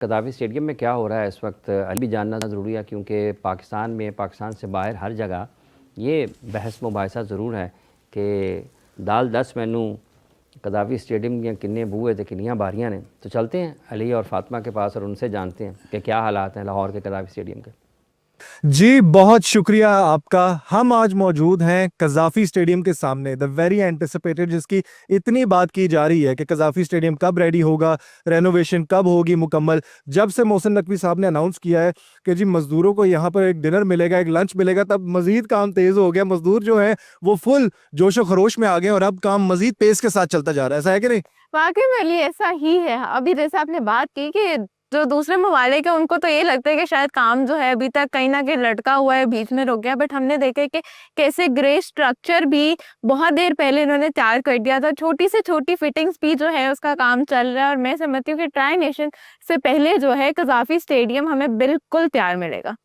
कदाफी stadium में क्या हो रहा है इस वक्त अली भी जानना ज़रूरी है, क्योंकि पाकिस्तान में, पाकिस्तान से बाहर हर जगह ये बहस मुबाहिसा ज़रूर है कि दाल 10 मैनू कदाफी स्टेडियम दियाँ किन्ने बूहे ते किन्नियां बारियां ने। तो चलते हैं अली और फातिमा के पास और उनसे जानते हैं कि क्या हालात हैं लाहौर के कदाफी स्टेडियम के। जी बहुत शुक्रिया आपका। हम आज मौजूद हैं कज़ाफ़ी स्टेडियम के सामने, द वेरी एंटिसिपेटेड, जिसकी इतनी बात की जा रही है कि कज़ाफ़ी स्टेडियम कब रेडी होगा, रेनोवेशन कब होगी मुकम्मल। जब से मोहसिन नकवी साहब ने अनाउंस किया है कि जी मजदूरों को यहाँ पर एक डिनर मिलेगा, एक लंच मिलेगा, तब मजीद काम तेज़ हो गया। मजदूर जो है वो फुल जोशो खरोश में आ गए और अब काम मजीद पेस के साथ चलता जा रहा है। ऐसा है कि नहीं? वाकई में ये ऐसा ही है। अभी जैसे आपने बात की कि जो दूसरे ममालिक है उनको तो ये लगता है कि शायद काम जो है अभी तक कहीं ना कहीं लटका हुआ है, बीच में रुक गया, बट हमने देखा है कि कैसे ग्रे स्ट्रक्चर भी बहुत देर पहले इन्होंने तैयार कर दिया था। छोटी से छोटी फिटिंग्स भी जो है उसका काम चल रहा है और मैं समझती हूँ कि ट्राई नेशन से पहले जो है कज़ाफ़ी स्टेडियम हमें बिल्कुल तैयार मिलेगा।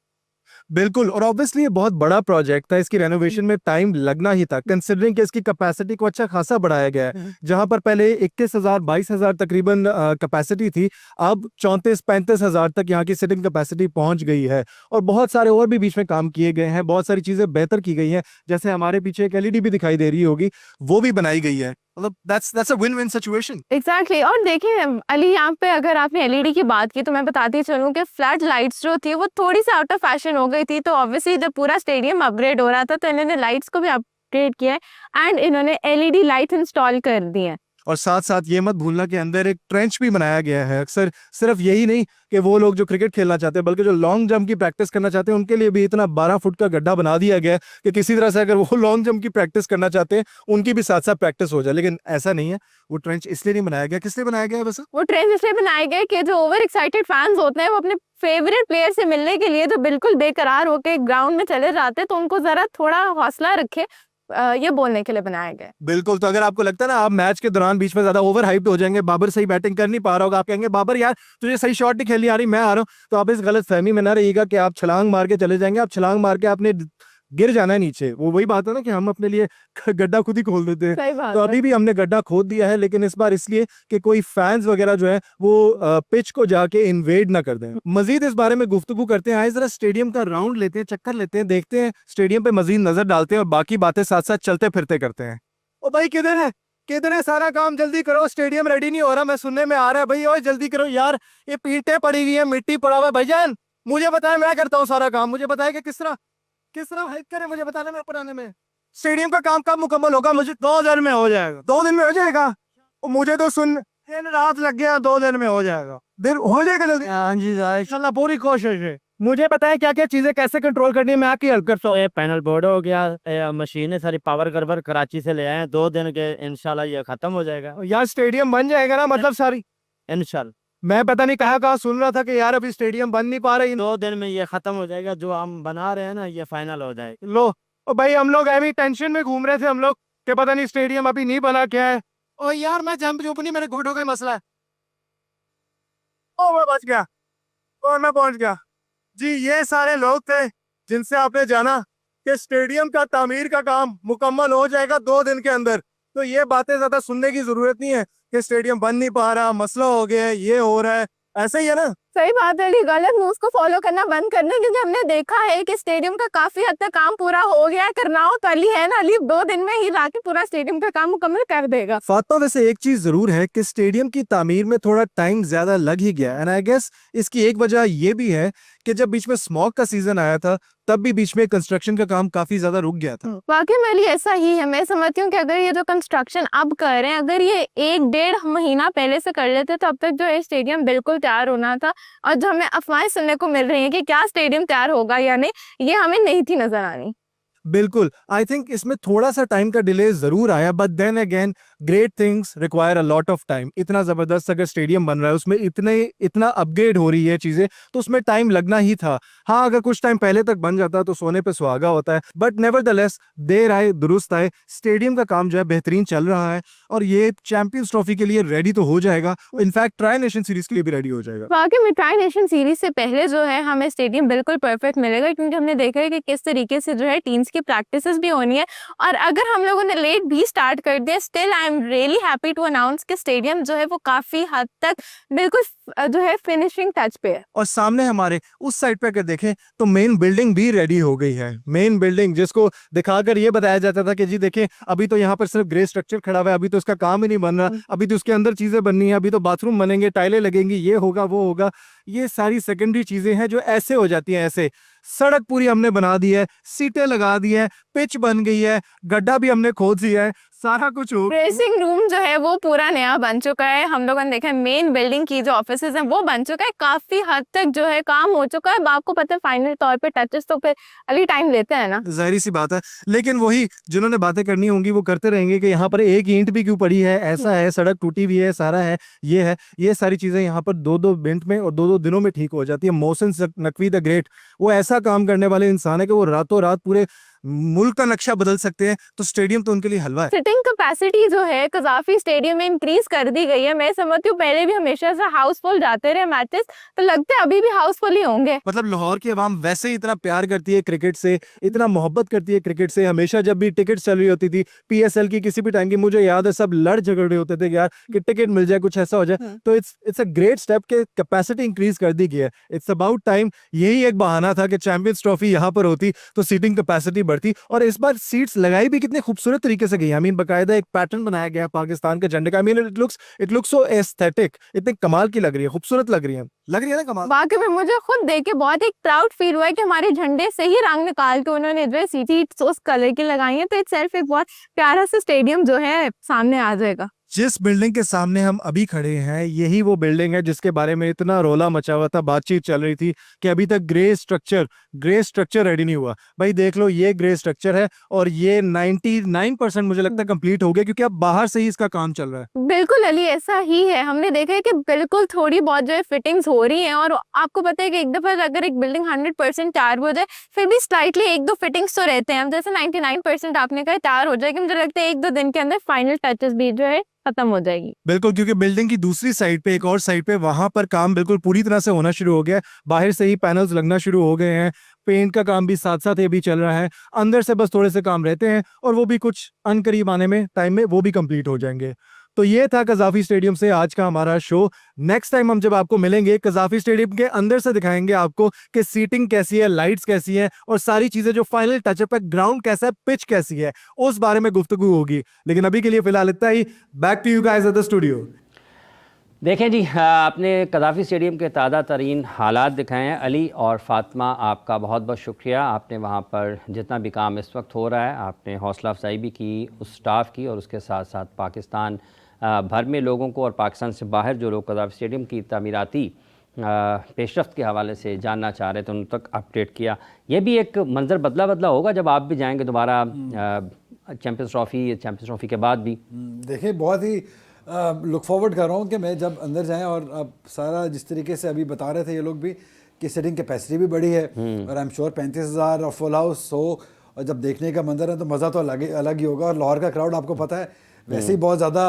बिल्कुल, और ऑब्वियसली ये बहुत बड़ा प्रोजेक्ट था, इसकी रेनोवेशन में टाइम लगना ही था, कंसिडरिंग कि इसकी कैपेसिटी को अच्छा खासा बढ़ाया गया है। जहां पर पहले 21,000 22,000 तकरीबन कैपेसिटी थी, अब 34-35,000 तक यहाँ की सिटिंग कैपेसिटी पहुंच गई है। और बहुत सारे और भी बीच में काम किए गए हैं, बहुत सारी चीजें बेहतर की गई हैं। जैसे हमारे पीछे एक एलईडी भी दिखाई दे रही होगी, वो भी बनाई गई है। मतलब that's a win-win situation। Exactly और देखिए अली, यहाँ पे अगर आपने एलईडी की बात की तो मैं बताती चलूँ कि फ्लड लाइट्स जो थी वो थोड़ी सी आउट ऑफ फैशन हो गई थी। तो ऑब्वियसली जब पूरा स्टेडियम अपग्रेड हो रहा था तो इन्होंने लाइट्स को भी अपग्रेड किया है एंड इन्होंने एलईडी लाइट्स इंस्टॉल कर दी हैं। और साथ साथ ये मत भूलना कि अंदर एक ट्रेंच भी बनाया गया है। अक्सर सिर्फ यही नहीं कि वो लोग जो क्रिकेट खेलना चाहते हैं, बल्कि जो लॉन्ग जंप की प्रैक्टिस करना चाहते हैं उनके लिए भी इतना 12 फुट का गड्ढा बना दिया गया है कि किसी तरह से अगर वो लॉन्ग जंप की प्रैक्टिस करना चाहते हैं उनकी भी साथ साथ प्रैक्टिस हो जाए। लेकिन ऐसा नहीं है, वो ट्रेंच इसलिए नहीं बनाया गया। किस लिए बनाया गया है वैसे? वो ट्रेंच इसलिए बनाए गए कि जो ओवर एक्साइटेड फैंस होते हैं वो अपने फेवरेट प्लेयर से मिलने के लिए जो बिल्कुल बेकरार होकर ग्राउंड में चले जाते हैं तो उनको जरा थोड़ा हौसला रखे, ये बोलने के लिए बनाया गया। बिल्कुल। तो अगर आपको लगता है ना आप मैच के दौरान बीच में ज्यादा ओवर हाइप्ड हो जाएंगे, बाबर सही बैटिंग कर नहीं पा रहा होगा, आप कहेंगे बाबर यार तुझे सही शॉट नहीं खेलनी आ रही, मैं आ रहा हूँ, तो आप इस गलत फहमी में ना रहिएगा कि आप छलांग मार के चले जाएंगे। आप छलांग मार के आपने गिर जाना है नीचे। वो वही बात है ना कि हम अपने लिए गड्ढा खुद ही खोल देते हैं। सही बात तो अभी भी हमने गड्ढा खोद दिया है, लेकिन इस बार इसलिए कि कोई फैंस वगैरह जो है वो पिच को जाके इन्वेड ना कर दें। मजीद इस बारे में गुफ्तगू करते हैं। आए जरा स्टेडियम का राउंड लेते हैं, चक्कर लेते हैं, देखते हैं स्टेडियम पे मजीद नजर डालते हैं और बाकी बातें साथ साथ चलते फिरते करते हैं। ओ भाई किधर है, किधर है? सारा काम जल्दी करो, स्टेडियम रेडी नहीं हो रहा, मैं सुनने में आ रहा है। भाई ओए जल्दी करो यार, ये पीटें पड़ी हुई है, मिट्टी पड़ा हुआ है। भाईजान मुझे बताया, मैं करता हूँ सारा काम, मुझे बताया कि किस तरह हेल्प करें मुझे बताने में, ऊपर आने में। स्टेडियम का काम कब मुकम्मल होगा? मुझे 2 दिन में हो जाएगा। 2 दिन में हो जाएगा? मुझे तो सुन दिन रात लग गया, 2 दिन में हो जाएगा। दिन हो जाएगा जल्दी? हाँ जी इंशाल्लाह, पूरी कोशिश है। मुझे बताएं क्या क्या चीजें कैसे कंट्रोल करनी है, मैं आपकी हेल्प करता हूँ। ये पैनल बोर्ड हो गया, मशीनें सारी पावर गर्वर कराची से ले आए हैं, 2 दिन के इंशाल्लाह ये खत्म हो जाएगा। यार स्टेडियम बन जाएगा ना, मतलब सारी? इंशाल्लाह मैं पता नहीं कहाँ सुन रहा था कि यार अभी स्टेडियम बन नहीं पा रही। 2 दिन में ये खत्म हो जाएगा, जो हम बना रहे हैं ना ये फाइनल हो जाएगा। लो ओ भाई, हम लोग ऐसी टेंशन में घूम रहे थे हम लोग कि पता नहीं स्टेडियम अभी नहीं बना क्या है। ओ यार मैं जंप जूप नहीं, मेरे घुटनों का ही मसला है। ओ मैं बच गया, और मैं पहुंच गया। जी ये सारे लोग थे जिनसे आपने जाना कि स्टेडियम का तामीर का काम मुकम्मल हो जाएगा 2 दिन के अंदर। तो ये बातें ज्यादा सुनने की जरूरत नहीं है कि स्टेडियम बन नहीं पा रहा, मसला हो गया है, ये हो रहा है, ऐसा ही है ना? सही बात है, गलत न्यूज को फॉलो करना बंद करना, क्योंकि हमने देखा है कि स्टेडियम का काफी हद तक काम पूरा हो गया है। करनाओ तो अली है ना, अली 2 दिन में ही लाके पूरा स्टेडियम का काम मुकम्मल कर देगा। फातिमा वैसे एक चीज जरूर है कि स्टेडियम की तामीर में थोड़ा टाइम ज्यादा लग ही गया, एंड आई गेस इसकी एक वजह ये भी है कि जब बीच में स्मॉग का सीजन आया था तब भी बीच में कंस्ट्रक्शन का काम काफी ज्यादा रुक गया था। वाकई में लिए ऐसा ही है। मैं समझती हूँ कि अगर ये जो कंस्ट्रक्शन अब कर रहे हैं, अगर ये 1-1.5 महीना पहले से कर लेते तो अब तक जो है स्टेडियम बिल्कुल तैयार होना था। और जो हमें अफवाहें सुनने को मिल रही हैं कि क्या स्टेडियम तैयार होगा या नहीं, ये हमें नहीं थी नजर आनी। बिल्कुल, आई थिंक इसमें थोड़ा सा टाइम का डिले जरूर आया, but then again great things require a lot of time. इतना जबरदस्त अगर स्टेडियम बन रहा है, उसमें इतना अपग्रेड हो रही है चीजें, तो उसमें टाइम लगना ही था। हाँ अगर कुछ टाइम पहले तक बन जाता तो सोने पे सुहागा होता है, बट नेवरदलेस देर आए दुरुस्त आए, स्टेडियम का काम जो है बेहतरीन चल रहा है और ये चैंपियंस ट्रॉफी के लिए रेडी तो हो जाएगा, इनफैक्ट ट्राई नेशन सीरीज के लिए भी रेडी हो जाएगा। वाकई में ट्राई नेशन सीरीज से पहले जो है हमें स्टेडियम बिल्कुल परफेक्ट मिलेगा, क्योंकि हमने देखा है कि किस तरीके से जो है टीम्स की प्रैक्टिसेस भी होनी है। और अगर हम लोगों ने लेट भी स्टार्ट कर दिया, still I am really happy to announce कि स्टेडियम जो है वो काफी हद तक बिल्कुल जो है फिनिशिंग टच पे है। और सामने हमारे उस साइड पे अगर देखें तो मेन बिल्डिंग भी रेडी हो गई है। मेन बिल्डिंग जिसको दिखाकर ये बताया जाता था कि जी देखें अभी तो यहाँ पर सिर्फ ग्रे स्ट्रक्चर खड़ा हुआ है, अभी तो इसका काम ही नहीं बन रहा, अभी तो उसके अंदर चीजें बननी है, अभी तो बाथरूम बनेंगे, टाइलें लगेंगी, ये होगा वो होगा। ये सारी सेकेंडरी चीजें हैं जो ऐसे हो जाती हैं। ऐसे सड़क पूरी हमने बना दी है, सीटें लगा दी है, पिच बन गई है, गड्ढा भी हमने खोद दिया है, सारा कुछ हो। ड्रेसिंग रूम जो है वो पूरा नया बन चुका है। हम लोगों ने देखा है मेन बिल्डिंग की जो ऑफिसेज हैं वो बन चुका है, काफी हद तक जो है काम हो चुका है। अब आपको पता है फाइनल तौर पे टचेस तो फिर अभी टाइम लेते हैं ना, जाहिर सी बात है। लेकिन वही जिन्होंने बातें करनी होंगी वो करते रहेंगे कि यहाँ पर एक ईंट भी क्यों पड़ी है, ऐसा है, सड़क टूटी हुई है, सारा है। ये सारी चीजें यहाँ पर 2-2 मिनट में और 2-2 दिनों में ठीक हो जाती है। मोहसिन नकवी द ग्रेट वो ऐसा काम करने वाले इंसान है कि वो रातों रात पूरे मुल्क का नक्शा बदल सकते हैं। तो स्टेडियम तो उनके लिए हलवा है। सिटिंग कैपेसिटी जो है कजाफी स्टेडियम में इंक्रीज कर दी गई है। मैं समझती हूँ पहले भी हमेशा से हाउसफुल जाते रहे मैचेस, तो लगता है अभी भी हाउसफुल ही होंगे। मतलब लाहौर की आवाम वैसे ही इतना प्यार करती है क्रिकेट से, इतना मोहब्बत करती है क्रिकेट से। हमेशा जब भी टिकट चल रही होती थी PSL की किसी भी टाइम की, मुझे याद है सब लड़ झगड़ रहे होते थे यार कि टिकट मिल जाए, कुछ ऐसा हो जाए। तो इट्स अ ग्रेट स्टेप के कैपेसिटी इंक्रीज कर दी गई है। It's about time. यही एक बहाना था कि चैंपियंस ट्रॉफी यहाँ पर होती तो सीटिंग कैपेसिटी बढ़ती। और इस बार सीट्स लगाई भी कितने खूबसूरत तरीके से गई। आई मीन बाकायदा एक पैटर्न बनाया गया पाकिस्तान के झंडे का। I mean it looks so aesthetic. इतने कमाल की लग रही है, खूबसूरत लग रही है ना कमाल। वाकई में मुझे खुद देख के बहुत एक प्राउड फील हुआ है कि हमारे झंडे से ही रंग निकाल के उन्होंने जो है सीट्स उस कलर की लगाई है। तो इट सेल्फ एक बहुत प्यारा सा स्टेडियम जो है सामने आ जाएगा। जिस बिल्डिंग के सामने हम अभी खड़े हैं यही वो बिल्डिंग है जिसके बारे में इतना रोला मचा हुआ था, बातचीत चल रही थी कि अभी तक ग्रे स्ट्रक्चर रेडी नहीं हुआ। भाई देख लो ये ग्रे स्ट्रक्चर है और ये 99% मुझे लगता है कंप्लीट हो गया, क्योंकि अब बाहर से ही इसका काम चल रहा है। बिल्कुल अली ऐसा ही है। हमने देखा है कि बिल्कुल थोड़ी बहुत जो है फिटिंग्स हो रही हैं, और आपको पता है कि एक दफा अगर एक बिल्डिंग 100% तैयार हो जाए फिर भी स्लाइटली 1-2 फिटिंग्स तो रहते हैं। अब जैसे 99% आपने कहा तैयार हो जाएगी, मुझे लगता है 1-2 दिन के अंदर फाइनल टचेस भी जो है खत्म हो जाएगी। बिल्कुल, क्योंकि बिल्डिंग की दूसरी साइड पे एक और साइड पे वहां पर काम बिल्कुल पूरी तरह से होना शुरू हो गया है। बाहर से ही पैनल्स लगना शुरू हो गए हैं, पेंट का काम भी साथ साथ ये भी चल रहा है। अंदर से बस थोड़े से काम रहते हैं और वो भी कुछ अनकरीब आने में टाइम में वो भी कंप्लीट हो जाएंगे। तो ये था कजाफी स्टेडियम से आज का हमारा शो। नेक्स्ट टाइम हम जब आपको मिलेंगे कजाफी स्टेडियम के अंदर से दिखाएंगे आपको कि सीटिंग कैसी है, लाइट्स कैसी है और सारी चीजें जो फाइनल टचअप है, ग्राउंड कैसा है, पिच कैसी है, उस बारे में गुफ्तगू होगी। लेकिन अभी के लिए फिलहाल इतना ही। Back to you guys at the studio. देखें जी, आपने कज़ाफ़ी स्टेडियम के ताज़ा तरीन हालात दिखाए हैं। अली और फ़ातिमा, आपका बहुत बहुत शुक्रिया। आपने वहाँ पर जितना भी काम इस वक्त हो रहा है, आपने हौसला अफजाई भी की उस स्टाफ की, और उसके साथ साथ पाकिस्तान भर में लोगों को और पाकिस्तान से बाहर जो लोग कज़ाफ़ी स्टेडियम की तामीराती पेशरफ्त के हवाले से जानना चाह रहे थे उन तक अपडेट किया। ये भी एक मंज़र बदला होगा जब आप भी जाएंगे दोबारा चैम्पियंस ट्रॉफ़ी के बाद भी। देखिए, बहुत ही लुक फॉरवर्ड कर रहा हूँ कि मैं जब अंदर जाएं, और अब सारा जिस तरीके से अभी बता रहे थे ये लोग भी कि सीटिंग कैपेसिटी भी बड़ी है, और आई एम श्योर 35,000 और फुल हाउस हो, और जब देखने का मंजर है तो मज़ा तो अलग ही होगा। और लाहौर का क्राउड आपको पता है वैसे ही बहुत ज़्यादा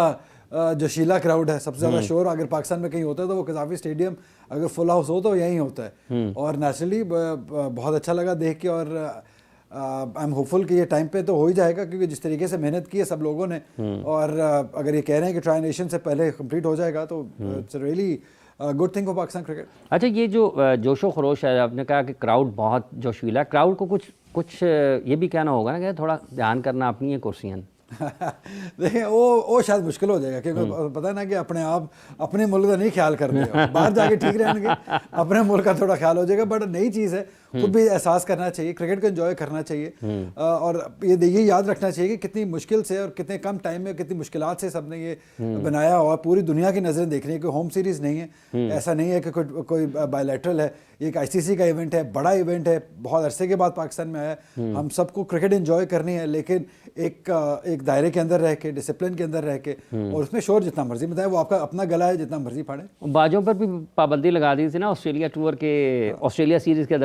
जोशीला क्राउड है, सबसे ज़्यादा शोर अगर पाकिस्तान में कहीं होता है तो वो कज़ाफ़ी स्टेडियम अगर फुल हाउस हो तो यहीं होता है। और नेचुरली बहुत अच्छा लगा देख के, और आई एम होपफुल कि ये टाइम पे तो हो ही जाएगा, क्योंकि जिस तरीके से मेहनत की है सब लोगों ने, और अगर ये कह रहे हैं कि ट्राई नेशन से पहले कंप्लीट हो जाएगा तो it's really good thing for Pakistan cricket. अच्छा, ये जो जोशो खरोश है, आपने कहा कि क्राउड बहुत जोशीला है, क्राउड को कुछ ये भी कहना होगा ना कि थोड़ा ध्यान करना अपनी है कुर्सियाँ। देखिए वो शायद मुश्किल हो जाएगा, क्योंकि पता है ना कि अपने मुल्क का नहीं ख्याल कर रहे हो, बाहर जाके ठीक रहेंगे, अपने मुल्क का थोड़ा ख्याल हो जाएगा। बट नई चीज़ है, खुद भी एहसास करना चाहिए, क्रिकेट को एंजॉय करना चाहिए, और ये याद रखना चाहिए कि कितनी मुश्किल से और कितने कम टाइम में कितनी मुश्किलात से सबने ये बनाया, और पूरी दुनिया की नज़रें देखने की होम सीरीज़ नहीं है, ऐसा नहीं है कि कोई बायलैटरल है, ये एक ICC का इवेंट है, बड़ा इवेंट है, बहुत अरसे के बाद पाकिस्तान में आया। हम सबको क्रिकेट एंजॉय करनी है, लेकिन एक दायरे के अंदर रह के, डिसिप्लिन के अंदर रह के, और उसमें शोर जितना मर्जी बताए, वो आपका अपना गला है, जितना मर्जी फाड़े। बाजों पर भी पाबंदी लगा दी थी ना ऑस्ट्रेलिया टूर के, ऑस्ट्रेलिया सीरीज़ के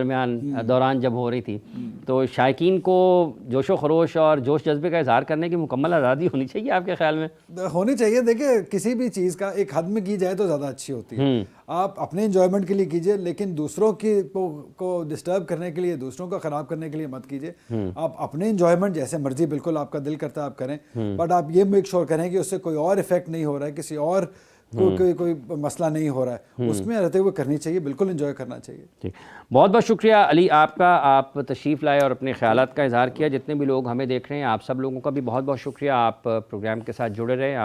दौरान जब हो रही थी, तो शायकीन को जोशो खरोश और जोश जज्बे का इजहार करने की मुकम्मल आज़ादी होनी चाहिए, आपके ख्याल में? होनी चाहिए। देखिए, किसी भी चीज़ का एक हद में की जाए तो ज़्यादा अच्छी होती है। आप अपने एंजॉयमेंट के लिए कीजिए, लेकिन दूसरों को डिस्टर्ब करने के लिए, दूसरों को ख़राब करने के लिए मत कीजिए। आप अपने एंजॉयमेंट जैसे मर्जी, बिल्कुल आपका दिल करता है आप करें, बट आप ये मेक श्योर करें कि उससे कोई और इफेक्ट नहीं हो रहा है, किसी और कोई मसला नहीं हो रहा है, उसमें रहते हुए करनी चाहिए, बिल्कुल एंजॉय करना चाहिए। ठीक, बहुत बहुत शुक्रिया अली आपका, आप तशरीफ़ लाए और अपने ख्यालात का इज़हार किया। जितने भी लोग हमें देख रहे हैं, आप सब लोगों का भी बहुत बहुत शुक्रिया, आप प्रोग्राम के साथ जुड़े रहे।